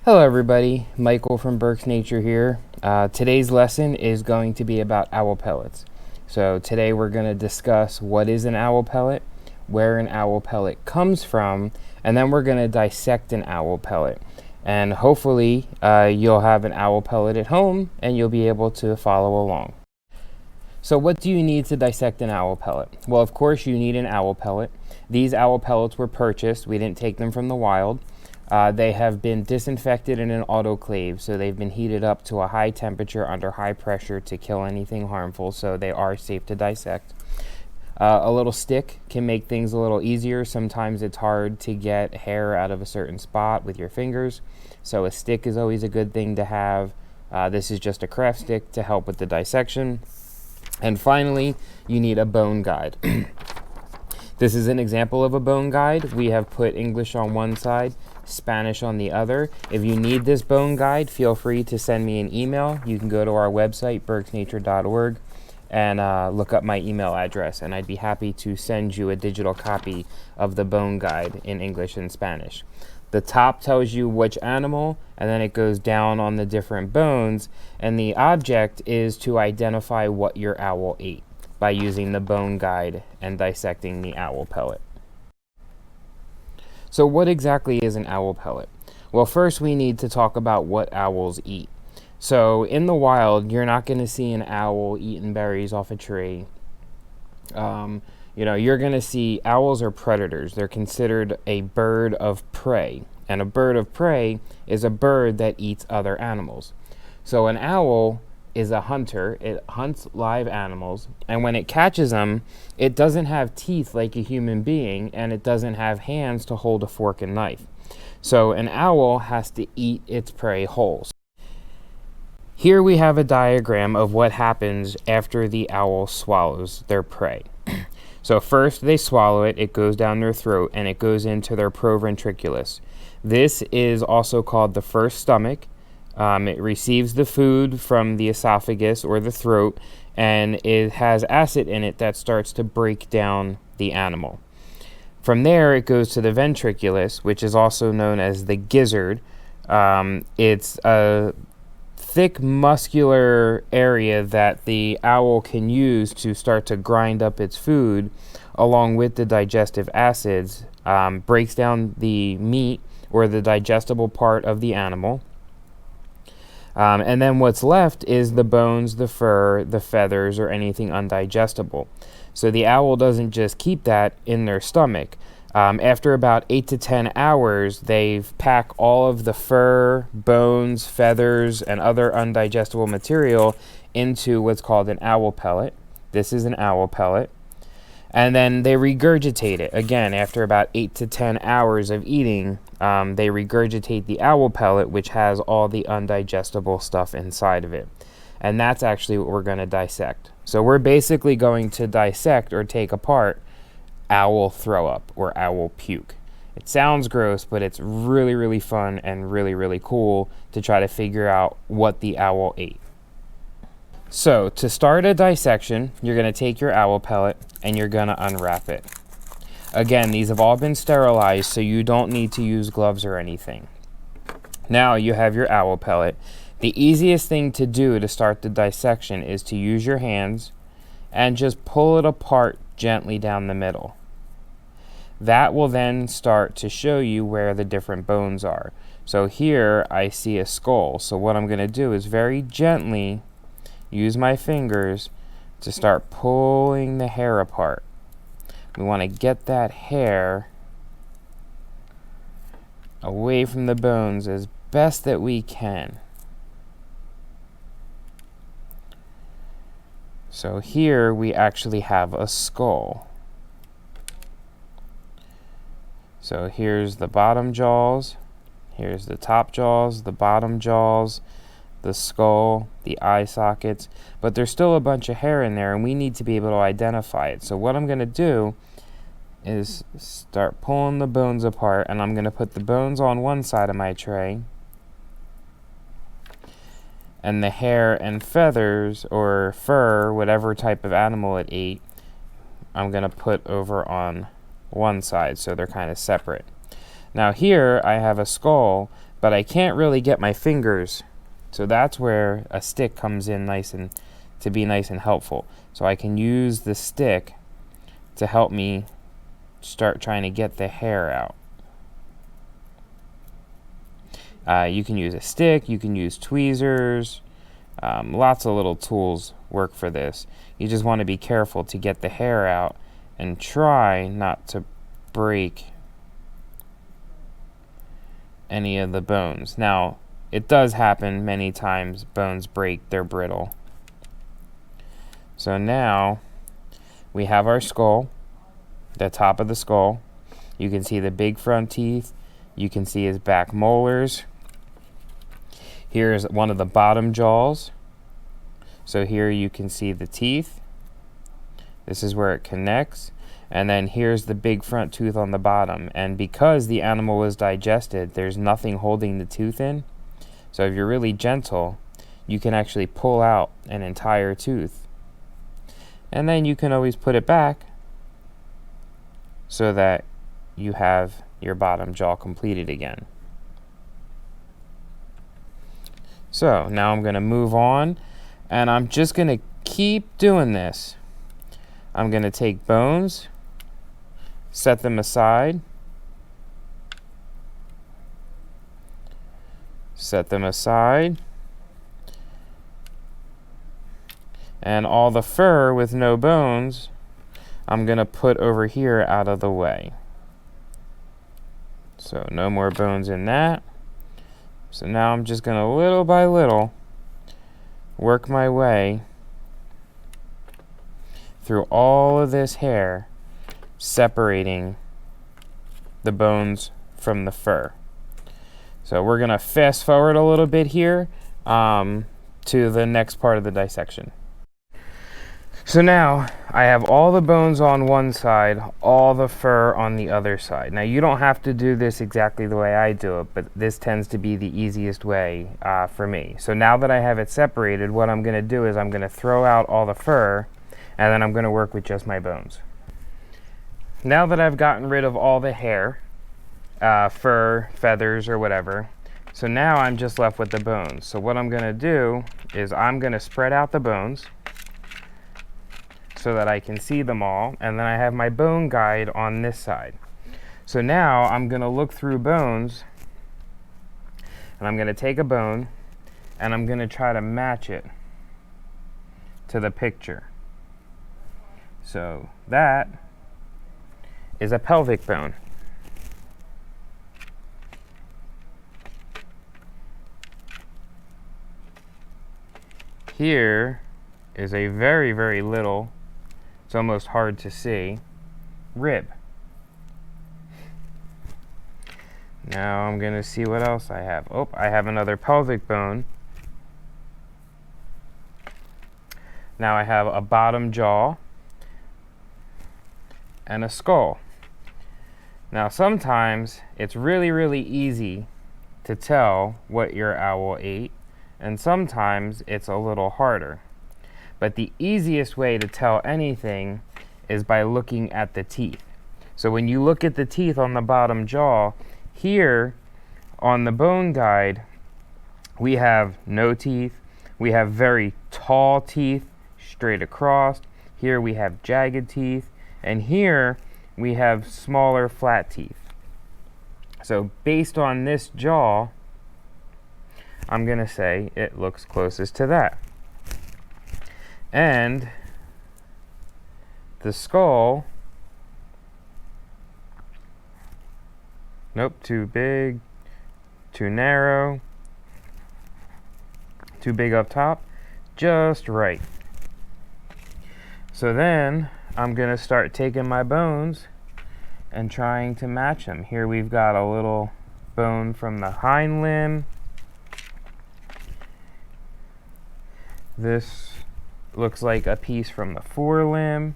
Hello everybody, Michael from Burke's Nature here. Today's lesson is going to be about owl pellets. So today we're going to discuss what is an owl pellet, where an owl pellet comes from, and then we're going to dissect an owl pellet. And hopefully you'll have an owl pellet at home and you'll be able to follow along. So what do you need to dissect an owl pellet? Well, of course you need an owl pellet. These owl pellets were purchased. We didn't take them from the wild. They have been disinfected in an autoclave, so they've been heated up to a high temperature under high pressure to kill anything harmful, so they are safe to dissect. A little stick can make things a little easier. Sometimes it's hard to get hair out of a certain spot with your fingers, so a stick is always a good thing to have. This is just a craft stick to help with the dissection. And finally, you need a bone guide. This is an example of a bone guide. We have put English on one side, Spanish on the other. If you need this bone guide, feel free to send me an email. You can go to our website, burksnature.org, and look up my email address, and I'd be happy to send you a digital copy of the bone guide in English and Spanish. The top tells you which animal, and then it goes down on the different bones, and the object is to identify what your owl ate by using the bone guide and dissecting the owl pellet. So what exactly is an owl pellet? Well, first we need to talk about what owls eat. So in the wild, you're not going to see an owl eating berries off a tree. You're going to see owls are predators. They're considered a bird of prey. And a bird of prey is a bird that eats other animals. So an owl is a hunter. It hunts live animals, and when it catches them, it doesn't have teeth like a human being, and it doesn't have hands to hold a fork and knife. So an owl has to eat its prey whole. Here we have a diagram of what happens after the owl swallows their prey. So first they swallow it, it goes down their throat, and it goes into their proventriculus. This is also called the first stomach. It receives the food from the esophagus or the throat, and it has acid in it that starts to break down the animal. From there, it goes to the ventriculus, which is also known as the gizzard. It's a thick, muscular area that the owl can use to start to grind up its food, along with the digestive acids, breaks down the meat or the digestible part of the animal. And then what's left is the bones, the fur, the feathers, or anything undigestible. So the owl doesn't just keep that in their stomach. After about 8 to 10 hours, they pack all of the fur, bones, feathers, and other undigestible material into what's called an owl pellet. This is an owl pellet. And then they regurgitate it. Again, after about 8 to 10 hours of eating, they regurgitate the owl pellet, which has all the undigestible stuff inside of it. And that's actually what we're going to dissect. So we're basically going to dissect or take apart owl throw up or owl puke. It sounds gross, but it's really, really fun and really, really cool to try to figure out what the owl ate. So to start a dissection, you're going to take your owl pellet and you're going to unwrap it. Again, these have all been sterilized, so you don't need to use gloves or anything. Now you have your owl pellet. The easiest thing to do to start the dissection is to use your hands and just pull it apart gently down the middle. That will then start to show you where the different bones are. So here I see a skull. So what I'm going to do is very gently use my fingers to start pulling the hair apart. We want to get that hair away from the bones as best that we can. So here we actually have a skull. So here's the bottom jaws, here's the top jaws, the bottom jaws, the skull, the eye sockets, but there's still a bunch of hair in there and we need to be able to identify it. So what I'm going to do is start pulling the bones apart, and I'm going to put the bones on one side of my tray and the hair and feathers or fur, whatever type of animal it ate, I'm going to put over on one side so they're kind of separate. Now here I have a skull but I can't really get my fingers. So that's where a stick comes in to be nice and helpful. So I can use the stick to help me start trying to get the hair out. You can use a stick, you can use tweezers, lots of little tools work for this. You just want to be careful to get the hair out and try not to break any of the bones. Now, it does happen many times, bones break, they're brittle. So now we have our skull, the top of the skull. You can see the big front teeth. You can see his back molars. Here's one of the bottom jaws. So here you can see the teeth. This is where it connects. And then here's the big front tooth on the bottom. And because the animal was digested, there's nothing holding the tooth in. So if you're really gentle, you can actually pull out an entire tooth. And then you can always put it back so that you have your bottom jaw completed again. So now I'm going to move on, and I'm just going to keep doing this. I'm going to take bones, set them aside, set them aside, and all the fur with no bones I'm going to put over here out of the way. So no more bones in that. So now I'm just going to little by little work my way through all of this hair, separating the bones from the fur. So we're going to fast forward a little bit here to the next part of the dissection. So now I have all the bones on one side, all the fur on the other side. Now you don't have to do this exactly the way I do it, but this tends to be the easiest way for me. So now that I have it separated, what I'm going to do is I'm going to throw out all the fur, and then I'm going to work with just my bones. Now that I've gotten rid of all the hair, fur, feathers, or whatever, so now I'm just left with the bones. So what I'm going to do is I'm going to spread out the bones so that I can see them all, and then I have my bone guide on this side. So now I'm going to look through bones, and I'm going to take a bone, and I'm going to try to match it to the picture. So that is a pelvic bone. Here is a very, very little, it's almost hard to see, rib. Now I'm going to see what else I have. Oh, I have another pelvic bone. Now I have a bottom jaw and a skull. Now sometimes it's really, really easy to tell what your owl ate, and sometimes it's a little harder. But the easiest way to tell anything is by looking at the teeth. So when you look at the teeth on the bottom jaw, here on the bone guide, we have no teeth. We have very tall teeth straight across. Here we have jagged teeth. And here we have smaller flat teeth. So based on this jaw, I'm going to say it looks closest to that. And the skull, nope, too big, too narrow, too big up top, just right. So then I'm going to start taking my bones and trying to match them. Here we've got a little bone from the hind limb. This looks like a piece from the forelimb.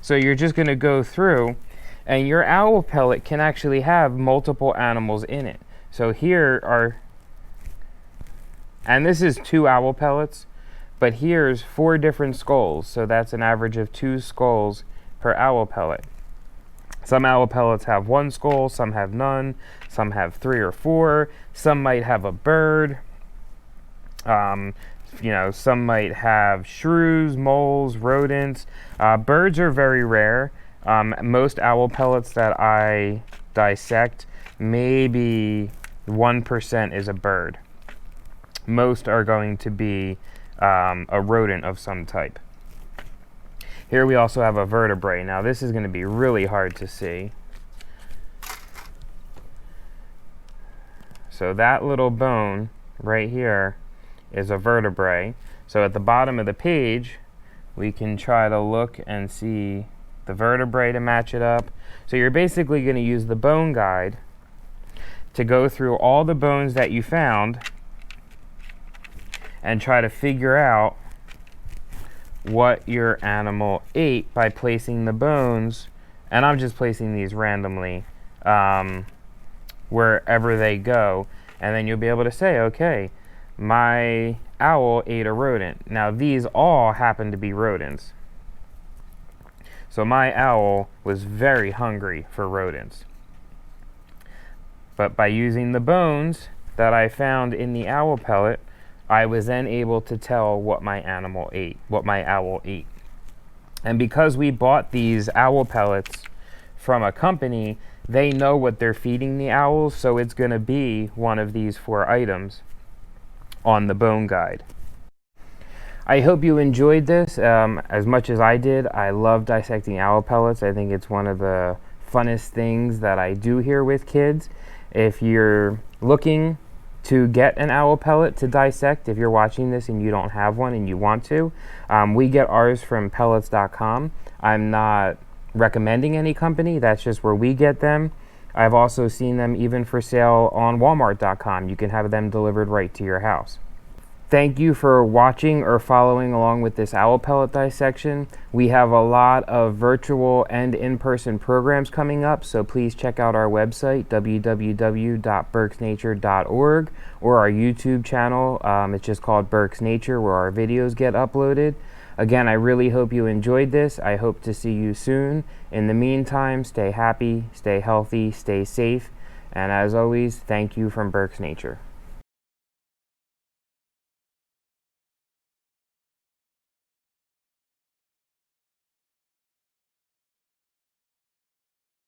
So you're just going to go through, and your owl pellet can actually have multiple animals in it. So here are, and this is 2 owl pellets, but here's 4 different skulls. So that's an average of 2 skulls per owl pellet. Some owl pellets have one skull, some have none, some have 3 or 4, some might have a bird, some might have shrews, moles, rodents. Birds are very rare. Most owl pellets that I dissect, maybe 1% is a bird. Most are going to be a rodent of some type. Here we also have a vertebrae. Now this is going to be really hard to see. So that little bone right here is a vertebrae. So at the bottom of the page, we can try to look and see the vertebrae to match it up. So you're basically going to use the bone guide to go through all the bones that you found and try to figure out what your animal ate by placing the bones, and I'm just placing these randomly wherever they go, and then you'll be able to say, okay, my owl ate a rodent. Now these all happen to be rodents. So my owl was very hungry for rodents. But by using the bones that I found in the owl pellet, I was then able to tell what my animal ate, what my owl ate. And because we bought these owl pellets from a company, they know what they're feeding the owls, so it's going to be one of these 4 items on the bone guide. I hope you enjoyed this as much as I did. I love dissecting owl pellets. I think it's one of the funnest things that I do here with kids. If you're looking to get an owl pellet to dissect, if you're watching this and you don't have one and you want to, we get ours from pellets.com. I'm not recommending any company, that's just where we get them. I've also seen them even for sale on walmart.com. You can have them delivered right to your house. Thank you for watching or following along with this owl pellet dissection. We have a lot of virtual and in-person programs coming up, so please check out our website, www.burksnature.org, or our YouTube channel. It's just called Burks Nature, where our videos get uploaded. Again, I really hope you enjoyed this. I hope to see you soon. In the meantime, stay happy, stay healthy, stay safe, and as always, thank you from Burks Nature.